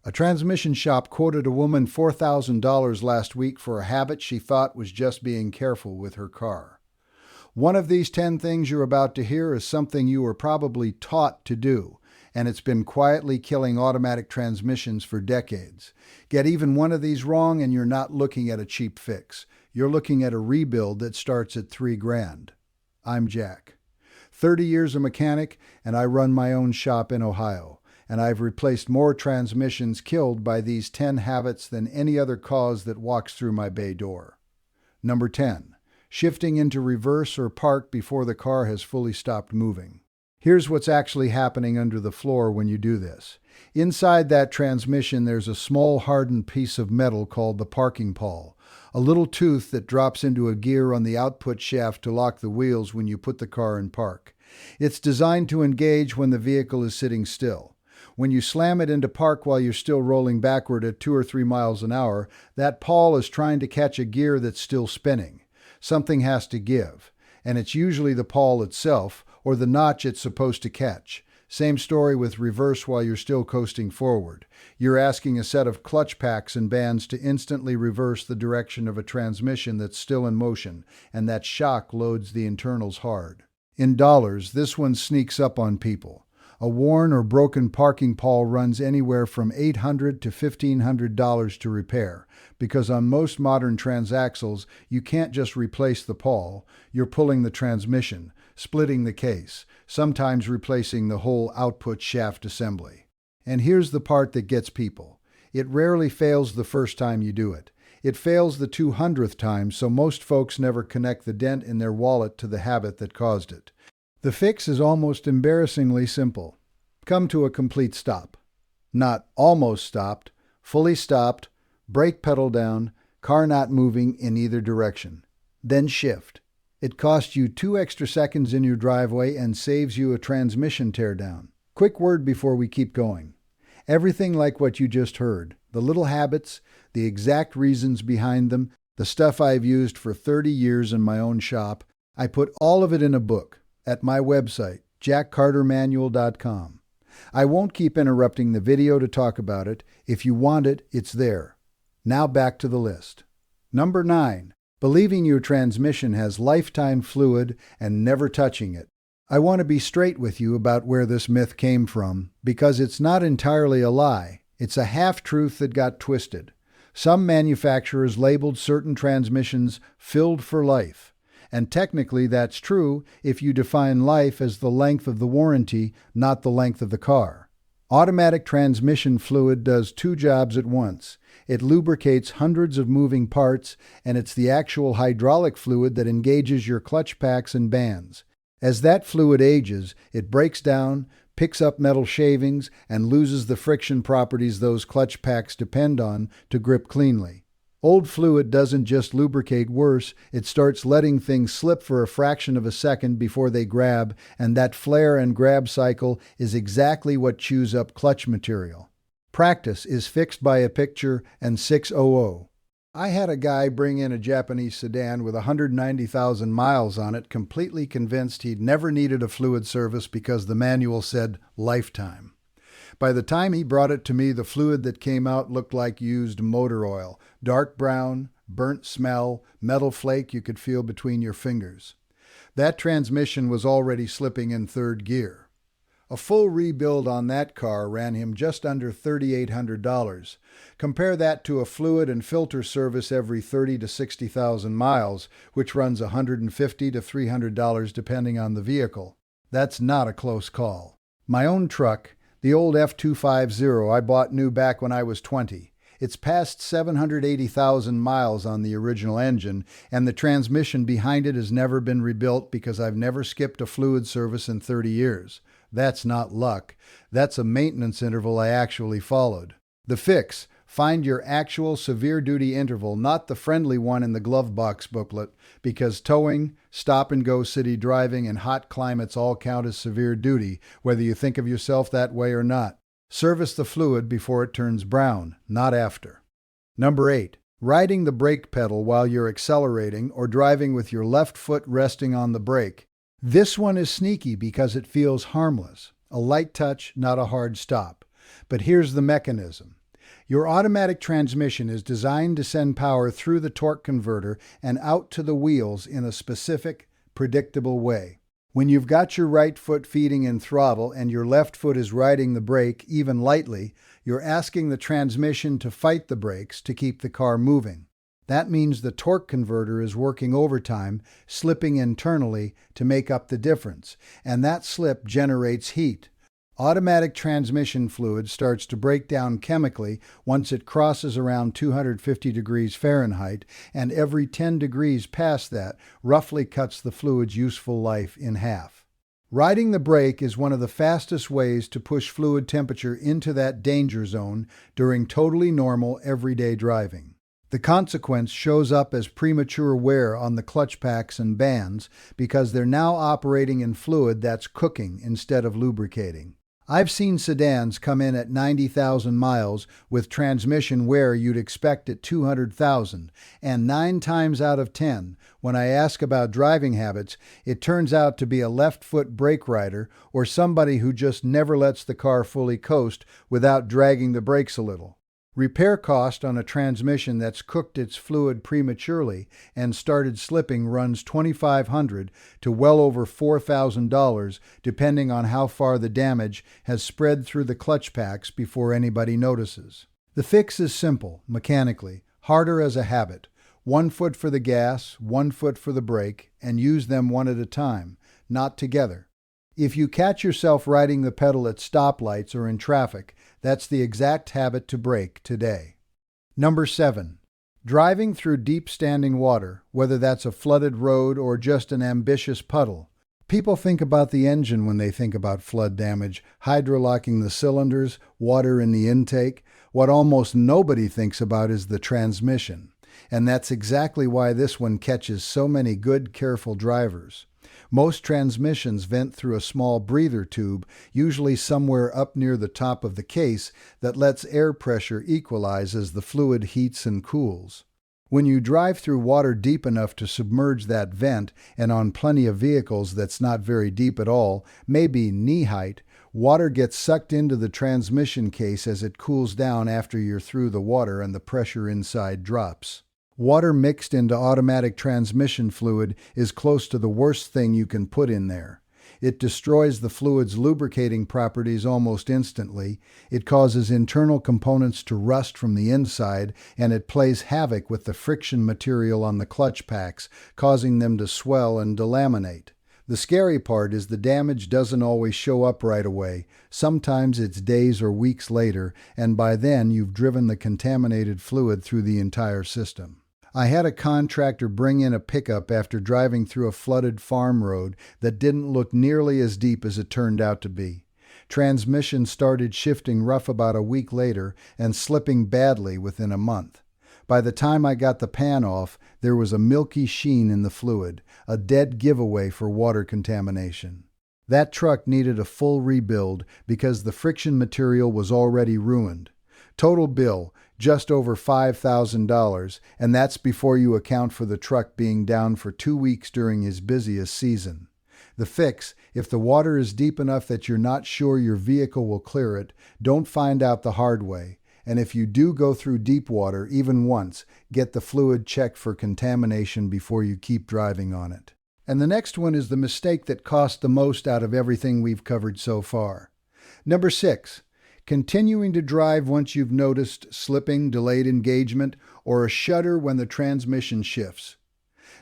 A transmission shop quoted a woman $4,000 last week for a habit she thought was just being careful with her car. One of these 10 things you're about to hear is something you were probably taught to do, and it's been quietly killing automatic transmissions for decades. Get even one of these wrong and you're not looking at a cheap fix. You're looking at a rebuild that starts at $3,000. I'm Jack. 30 years a mechanic, and I run my own shop in Ohio. And I've replaced more transmissions killed by these 10 habits than any other cause that walks through my bay door. Number 10. Shifting into reverse or park before the car has fully stopped moving. Here's what's actually happening under the floor when you do this. Inside that transmission, there's a small hardened piece of metal called the parking pawl, a little tooth that drops into a gear on the output shaft to lock the wheels when you put the car in park. It's designed to engage when the vehicle is sitting still. When you slam it into park while you're still rolling backward at 2 or 3 miles an hour, that pawl is trying to catch a gear that's still spinning. Something has to give, and it's usually the pawl itself or the notch it's supposed to catch. Same story with reverse while you're still coasting forward. You're asking a set of clutch packs and bands to instantly reverse the direction of a transmission that's still in motion, and that shock loads the internals hard. In dollars, this one sneaks up on people. A worn or broken parking pawl runs anywhere from $800 to $1,500 to repair, because on most modern transaxles, you can't just replace the pawl, you're pulling the transmission, splitting the case, sometimes replacing the whole output shaft assembly. And here's the part that gets people. It rarely fails the first time you do it. It fails the 200th time, so most folks never connect the dent in their wallet to the habit that caused it. The fix is almost embarrassingly simple. Come to a complete stop. Not almost stopped, fully stopped, brake pedal down, car not moving in either direction. Then shift. It costs you 2 extra seconds in your driveway and saves you a transmission teardown. Quick word before we keep going. Everything like what you just heard, the little habits, the exact reasons behind them, the stuff I've used for 30 years in my own shop, I put all of it in a book at my website, jackcartermanual.com. I won't keep interrupting the video to talk about it. If you want it, it's there. Now back to the list. Number 9. Believing your transmission has lifetime fluid and never touching it. I want to be straight with you about where this myth came from, because it's not entirely a lie. It's a half-truth that got twisted. Some manufacturers labeled certain transmissions filled for life. And technically that's true if you define life as the length of the warranty, not the length of the car. Automatic transmission fluid does 2 jobs at once. It lubricates hundreds of moving parts, and it's the actual hydraulic fluid that engages your clutch packs and bands. As that fluid ages, it breaks down, picks up metal shavings, and loses the friction properties those clutch packs depend on to grip cleanly. Old fluid doesn't just lubricate worse, it starts letting things slip for a fraction of a second before they grab, and that flare and grab cycle is exactly what chews up clutch material. Practice is fixed by a picture and 600. I had a guy bring in a Japanese sedan with 190,000 miles on it, completely convinced he'd never needed a fluid service because the manual said lifetime. By the time he brought it to me, the fluid that came out looked like used motor oil. Dark brown, burnt smell, metal flake you could feel between your fingers. That transmission was already slipping in 3rd gear. A full rebuild on that car ran him just under $3,800. Compare that to a fluid and filter service every 30 to 60,000 miles, which runs $150 to $300 depending on the vehicle. That's not a close call. My own truck, the old F250 I bought new back when I was 20. It's past 780,000 miles on the original engine, and the transmission behind it has never been rebuilt because I've never skipped a fluid service in 30 years. That's not luck. That's a maintenance interval I actually followed. The fix: find your actual severe duty interval, not the friendly one in the glove box booklet, because towing, stop-and-go city driving, and hot climates all count as severe duty, whether you think of yourself that way or not. Service the fluid before it turns brown, not after. Number 8. Riding the brake pedal while you're accelerating or driving with your left foot resting on the brake. This one is sneaky because it feels harmless. A light touch, not a hard stop. But here's the mechanism. Your automatic transmission is designed to send power through the torque converter and out to the wheels in a specific, predictable way. When you've got your right foot feeding in throttle and your left foot is riding the brake even lightly, you're asking the transmission to fight the brakes to keep the car moving. That means the torque converter is working overtime, slipping internally to make up the difference, and that slip generates heat. Automatic transmission fluid starts to break down chemically once it crosses around 250 degrees Fahrenheit, and every 10 degrees past that roughly cuts the fluid's useful life in half. Riding the brake is one of the fastest ways to push fluid temperature into that danger zone during totally normal everyday driving. The consequence shows up as premature wear on the clutch packs and bands because they're now operating in fluid that's cooking instead of lubricating. I've seen sedans come in at 90,000 miles with transmission wear you'd expect at 200,000, and 9 times out of 10, when I ask about driving habits, it turns out to be a left-foot brake rider or somebody who just never lets the car fully coast without dragging the brakes a little. Repair cost on a transmission that's cooked its fluid prematurely and started slipping runs $2,500 to well over $4,000, depending on how far the damage has spread through the clutch packs before anybody notices. The fix is simple, mechanically, harder as a habit. 1 foot for the gas, 1 foot for the brake, and use them one at a time, not together. If you catch yourself riding the pedal at stoplights or in traffic, that's the exact habit to break today. Number 7. Driving through deep standing water, whether that's a flooded road or just an ambitious puddle. People think about the engine when they think about flood damage, hydrolocking the cylinders, water in the intake. What almost nobody thinks about is the transmission. And that's exactly why this one catches so many good, careful drivers. Most transmissions vent through a small breather tube, usually somewhere up near the top of the case, that lets air pressure equalize as the fluid heats and cools. When you drive through water deep enough to submerge that vent, and on plenty of vehicles that's not very deep at all, maybe knee height, water gets sucked into the transmission case as it cools down after you're through the water and the pressure inside drops. Water mixed into automatic transmission fluid is close to the worst thing you can put in there. It destroys the fluid's lubricating properties almost instantly, it causes internal components to rust from the inside, and it plays havoc with the friction material on the clutch packs, causing them to swell and delaminate. The scary part is the damage doesn't always show up right away. Sometimes it's days or weeks later, and by then you've driven the contaminated fluid through the entire system. I had a contractor bring in a pickup after driving through a flooded farm road that didn't look nearly as deep as it turned out to be. Transmission started shifting rough about a week later and slipping badly within a month. By the time I got the pan off, there was a milky sheen in the fluid, a dead giveaway for water contamination. That truck needed a full rebuild because the friction material was already ruined. Total bill, just over $5,000, and that's before you account for the truck being down for 2 weeks during his busiest season. The fix, if the water is deep enough that you're not sure your vehicle will clear it, don't find out the hard way. And if you do go through deep water, even once, get the fluid checked for contamination before you keep driving on it. And the next one is the mistake that cost the most out of everything we've covered so far. Number 6. Continuing to drive once you've noticed slipping, delayed engagement, or a shudder when the transmission shifts.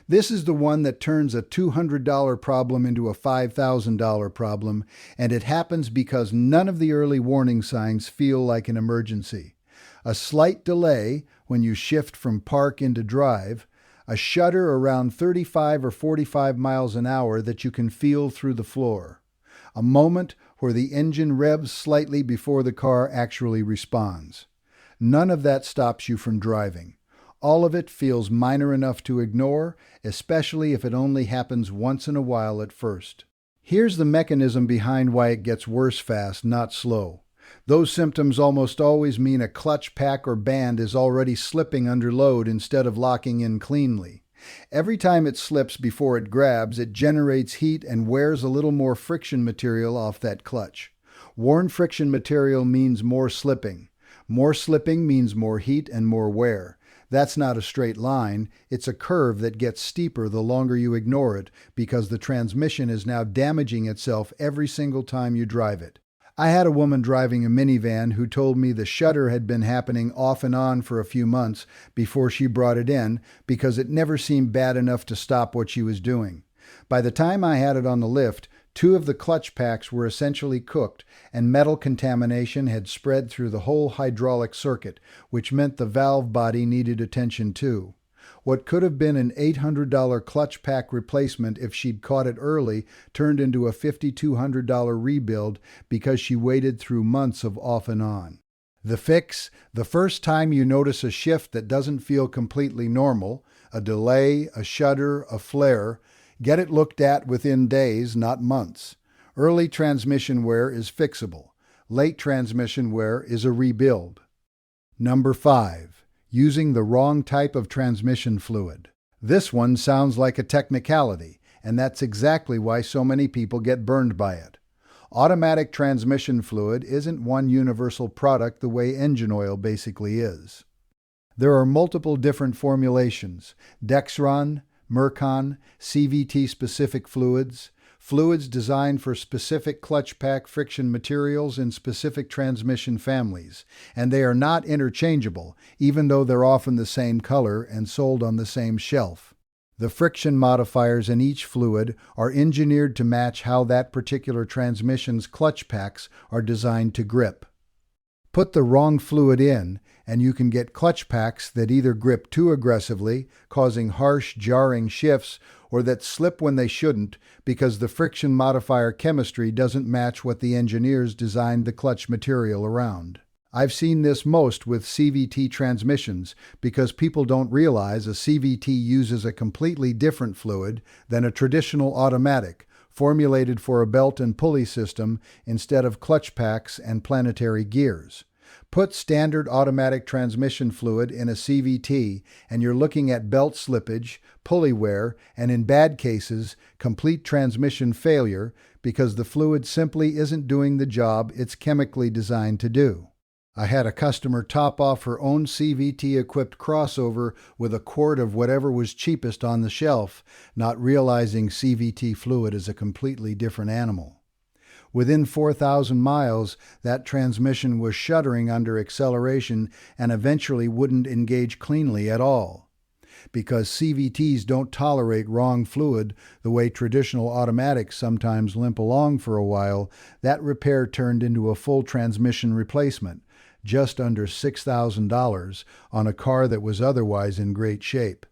This is the one that turns a $200 problem into a $5,000 problem, and it happens because none of the early warning signs feel like an emergency. A slight delay when you shift from park into drive, a shudder around 35 or 45 miles an hour that you can feel through the floor. A moment where the engine revs slightly before the car actually responds. None of that stops you from driving. All of it feels minor enough to ignore, especially if it only happens once in a while at first. Here's the mechanism behind why it gets worse fast, not slow. Those symptoms almost always mean a clutch pack or band is already slipping under load instead of locking in cleanly. Every time it slips before it grabs, it generates heat and wears a little more friction material off that clutch. Worn friction material means more slipping. More slipping means more heat and more wear. That's not a straight line, it's a curve that gets steeper the longer you ignore it because the transmission is now damaging itself every single time you drive it. I had a woman driving a minivan who told me the shudder had been happening off and on for a few months before she brought it in because it never seemed bad enough to stop what she was doing. By the time I had it on the lift, 2 of the clutch packs were essentially cooked, and metal contamination had spread through the whole hydraulic circuit, which meant the valve body needed attention too. What could have been an $800 clutch pack replacement if she'd caught it early turned into a $5,200 rebuild because she waited through months of off and on. The fix: the first time you notice a shift that doesn't feel completely normal, a delay, a shudder, a flare, get it looked at within days, not months. Early transmission wear is fixable. Late transmission wear is a rebuild. Number 5. Using the wrong type of transmission fluid. This one sounds like a technicality, and that's exactly why so many people get burned by it. Automatic transmission fluid isn't one universal product the way engine oil basically is. There are multiple different formulations: Dexron, Mercon, CVT-specific fluids, fluids designed for specific clutch pack friction materials in specific transmission families, and they are not interchangeable, even though they're often the same color and sold on the same shelf. The friction modifiers in each fluid are engineered to match how that particular transmission's clutch packs are designed to grip. Put the wrong fluid in, and you can get clutch packs that either grip too aggressively, causing harsh, jarring shifts, or that slip when they shouldn't because the friction modifier chemistry doesn't match what the engineers designed the clutch material around. I've seen this most with CVT transmissions because people don't realize a CVT uses a completely different fluid than a traditional automatic, formulated for a belt and pulley system instead of clutch packs and planetary gears. Put standard automatic transmission fluid in a CVT and you're looking at belt slippage, pulley wear, and in bad cases, complete transmission failure because the fluid simply isn't doing the job it's chemically designed to do. I had a customer top off her own CVT-equipped crossover with a quart of whatever was cheapest on the shelf, not realizing CVT fluid is a completely different animal. Within 4,000 miles, that transmission was shuddering under acceleration and eventually wouldn't engage cleanly at all. Because CVTs don't tolerate wrong fluid the way traditional automatics sometimes limp along for a while, that repair turned into a full transmission replacement, just under $6,000 on a car that was otherwise in great shape.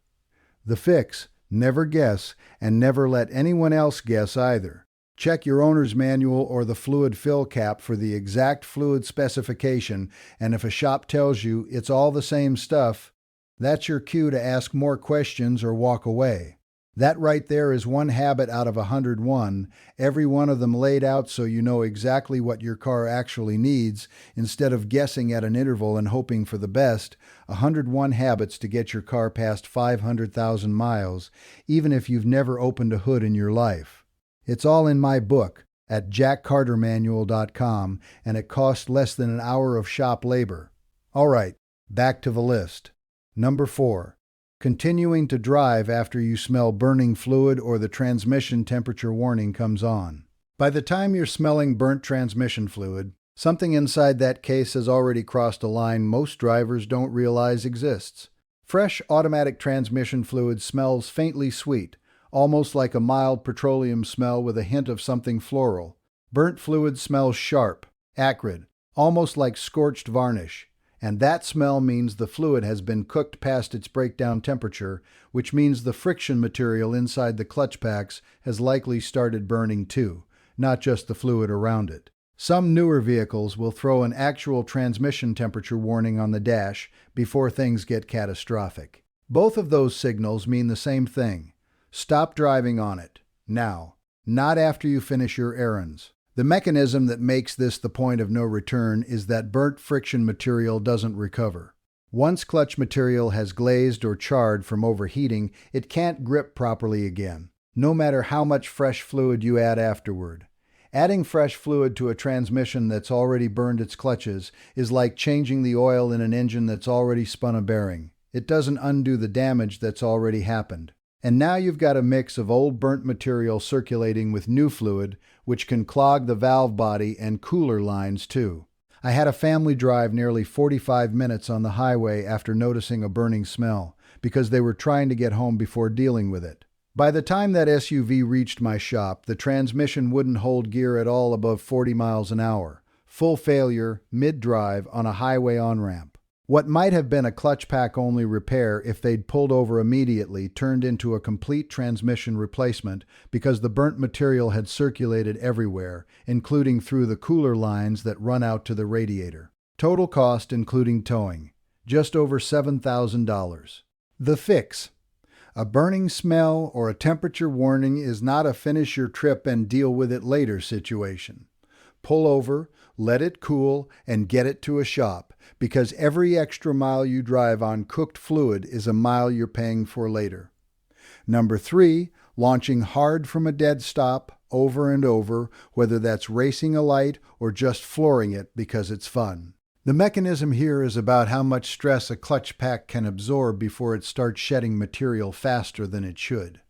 The fix: never guess, and never let anyone else guess either. Check your owner's manual or the fluid fill cap for the exact fluid specification, and if a shop tells you it's all the same stuff, that's your cue to ask more questions or walk away. That right there is one habit out of 101, every one of them laid out so you know exactly what your car actually needs, instead of guessing at an interval and hoping for the best. 101 habits to get your car past 500,000 miles, even if you've never opened a hood in your life. It's all in my book at jackcartermanual.com, and it costs less than an hour of shop labor. All right, back to the list. Number 4. Continuing to drive after you smell burning fluid or the transmission temperature warning comes on. By the time you're smelling burnt transmission fluid, something inside that case has already crossed a line most drivers don't realize exists. Fresh automatic transmission fluid smells faintly sweet, almost like a mild petroleum smell with a hint of something floral. Burnt fluid smells sharp, acrid, almost like scorched varnish. And that smell means the fluid has been cooked past its breakdown temperature, which means the friction material inside the clutch packs has likely started burning too, not just the fluid around it. Some newer vehicles will throw an actual transmission temperature warning on the dash before things get catastrophic. Both of those signals mean the same thing. Stop driving on it. Now. Not after you finish your errands. The mechanism that makes this the point of no return is that burnt friction material doesn't recover. Once clutch material has glazed or charred from overheating, it can't grip properly again, no matter how much fresh fluid you add afterward. Adding fresh fluid to a transmission that's already burned its clutches is like changing the oil in an engine that's already spun a bearing. It doesn't undo the damage that's already happened. And now you've got a mix of old burnt material circulating with new fluid, which can clog the valve body and cooler lines too. I had a family drive nearly 45 minutes on the highway after noticing a burning smell, because they were trying to get home before dealing with it. By the time that SUV reached my shop, the transmission wouldn't hold gear at all above 40 miles an hour. Full failure, mid-drive, on a highway on-ramp. What might have been a clutch pack only repair if they'd pulled over immediately turned into a complete transmission replacement because the burnt material had circulated everywhere, including through the cooler lines that run out to the radiator. Total cost including towing, just over $7,000. The fix. A burning smell or a temperature warning is not a finish your trip and deal with it later situation. Pull over, let it cool, and get it to a shop, because every extra mile you drive on cooked fluid is a mile you're paying for later. Number 3, launching hard from a dead stop over and over, whether that's racing a light or just flooring it because it's fun. The mechanism here is about how much stress a clutch pack can absorb before it starts shedding material faster than it should.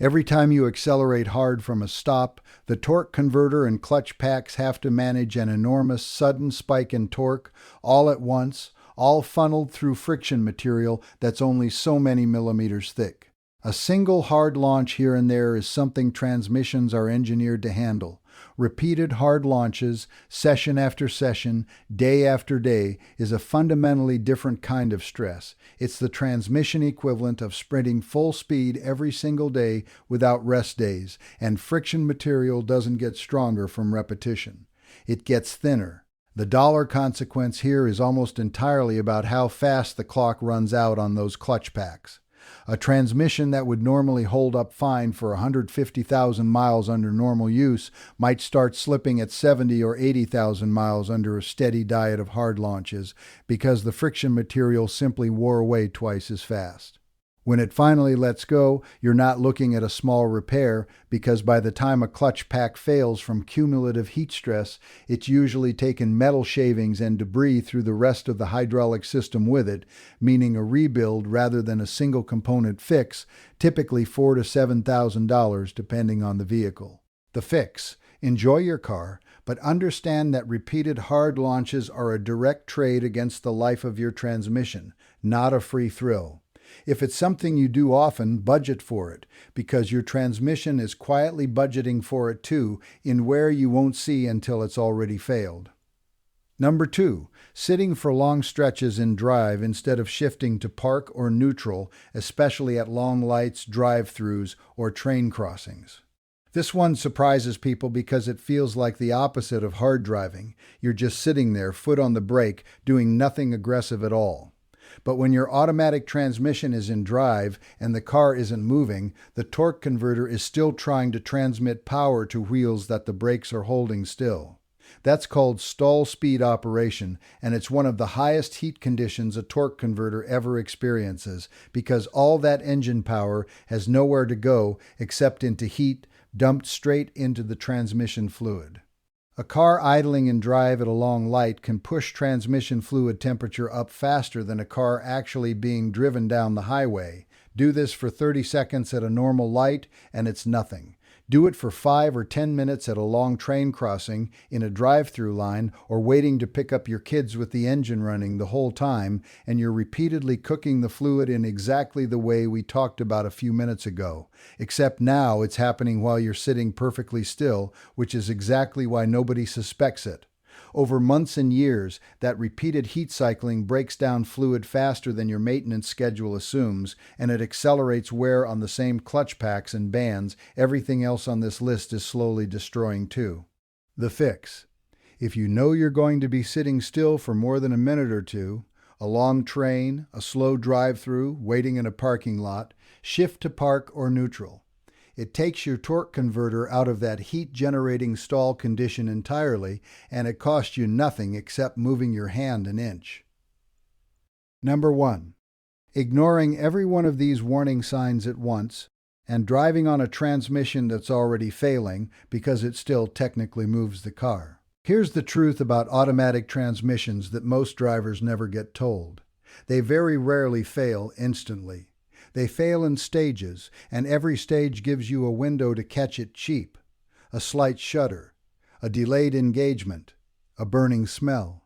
Every time you accelerate hard from a stop, the torque converter and clutch packs have to manage an enormous sudden spike in torque all at once, all funneled through friction material that's only so many millimeters thick. A single hard launch here and there is something transmissions are engineered to handle. Repeated hard launches, session after session, day after day, is a fundamentally different kind of stress. It's the transmission equivalent of sprinting full speed every single day without rest days, and friction material doesn't get stronger from repetition. It gets thinner. The dollar consequence here is almost entirely about how fast the clock runs out on those clutch packs. A transmission that would normally hold up fine for 150,000 miles under normal use might start slipping at 70 or 80,000 miles under a steady diet of hard launches because the friction material simply wore away twice as fast. When it finally lets go, you're not looking at a small repair because by the time a clutch pack fails from cumulative heat stress, it's usually taken metal shavings and debris through the rest of the hydraulic system with it, meaning a rebuild rather than a single component fix, typically $4,000 to $7,000 depending on the vehicle. The fix. Enjoy your car, but understand that repeated hard launches are a direct trade against the life of your transmission, not a free thrill. If it's something you do often, budget for it, because your transmission is quietly budgeting for it too, in where you won't see until it's already failed. Number 2, sitting for long stretches in drive instead of shifting to park or neutral, especially at long lights, drive-throughs, or train crossings. This one surprises people because it feels like the opposite of hard driving. You're just sitting there, foot on the brake, doing nothing aggressive at all. But when your automatic transmission is in drive and the car isn't moving, the torque converter is still trying to transmit power to wheels that the brakes are holding still. That's called stall speed operation, and it's one of the highest heat conditions a torque converter ever experiences because all that engine power has nowhere to go except into heat dumped straight into the transmission fluid. A car idling in drive at a long light can push transmission fluid temperature up faster than a car actually being driven down the highway. Do this for 30 seconds at a normal light, and it's nothing. Do it for 5 or 10 minutes at a long train crossing, in a drive-through line, or waiting to pick up your kids with the engine running the whole time, and you're repeatedly cooking the fluid in exactly the way we talked about a few minutes ago. Except now it's happening while you're sitting perfectly still, which is exactly why nobody suspects it. Over months and years, that repeated heat cycling breaks down fluid faster than your maintenance schedule assumes, and it accelerates wear on the same clutch packs and bands everything else on this list is slowly destroying too. The fix. If you know you're going to be sitting still for more than a minute or two, a long train, a slow drive-through, waiting in a parking lot, shift to park or neutral. It takes your torque converter out of that heat-generating stall condition entirely, and it costs you nothing except moving your hand an inch. Number 1. Ignoring every one of these warning signs at once, and driving on a transmission that's already failing because it still technically moves the car. Here's the truth about automatic transmissions that most drivers never get told. They very rarely fail instantly. They fail in stages, and every stage gives you a window to catch it cheap. A slight shudder, a delayed engagement, a burning smell,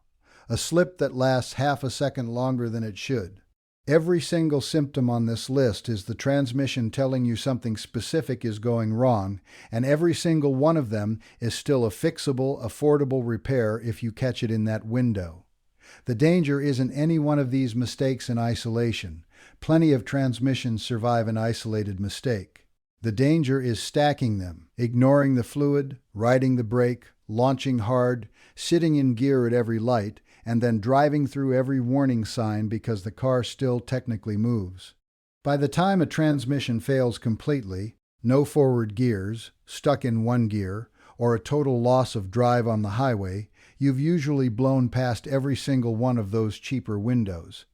a slip that lasts half a second longer than it should. Every single symptom on this list is the transmission telling you something specific is going wrong, and every single one of them is still a fixable, affordable repair if you catch it in that window. The danger isn't any one of these mistakes in isolation. Plenty of transmissions survive an isolated mistake. The danger is stacking them, ignoring the fluid, riding the brake, launching hard, sitting in gear at every light, and then driving through every warning sign because the car still technically moves. By the time a transmission fails completely, no forward gears, stuck in one gear, or a total loss of drive on the highway, you've usually blown past every single one of those cheaper windows.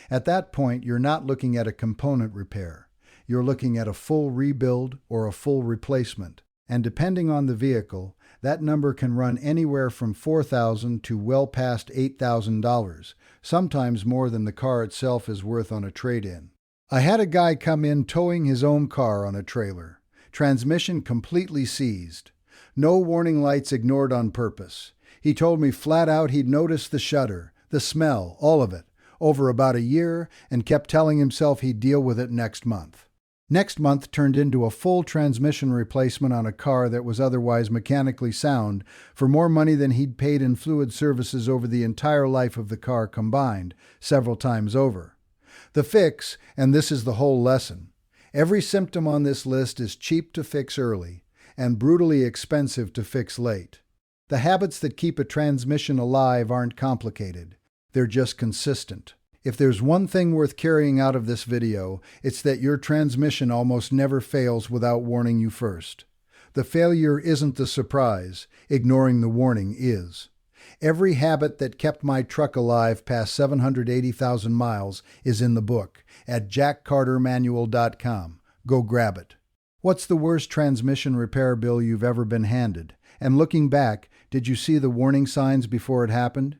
At that point, you're not looking at a component repair. You're looking at a full rebuild or a full replacement. And depending on the vehicle, that number can run anywhere from $4,000 to well past $8,000, sometimes more than the car itself is worth on a trade-in. I had a guy come in towing his own car on a trailer. Transmission completely seized. No warning lights ignored on purpose. He told me flat out he'd noticed the shudder, the smell, all of it, over about a year, and kept telling himself he'd deal with it next month. Next month turned into a full transmission replacement on a car that was otherwise mechanically sound for more money than he'd paid in fluid services over the entire life of the car combined, several times over. The fix, and this is the whole lesson, every symptom on this list is cheap to fix early and brutally expensive to fix late. The habits that keep a transmission alive aren't complicated. They're just consistent. If there's one thing worth carrying out of this video, it's that your transmission almost never fails without warning you first. The failure isn't the surprise, ignoring the warning is. Every habit that kept my truck alive past 780,000 miles is in the book at jackcartermanual.com. Go grab it. What's the worst transmission repair bill you've ever been handed? And looking back, did you see the warning signs before it happened?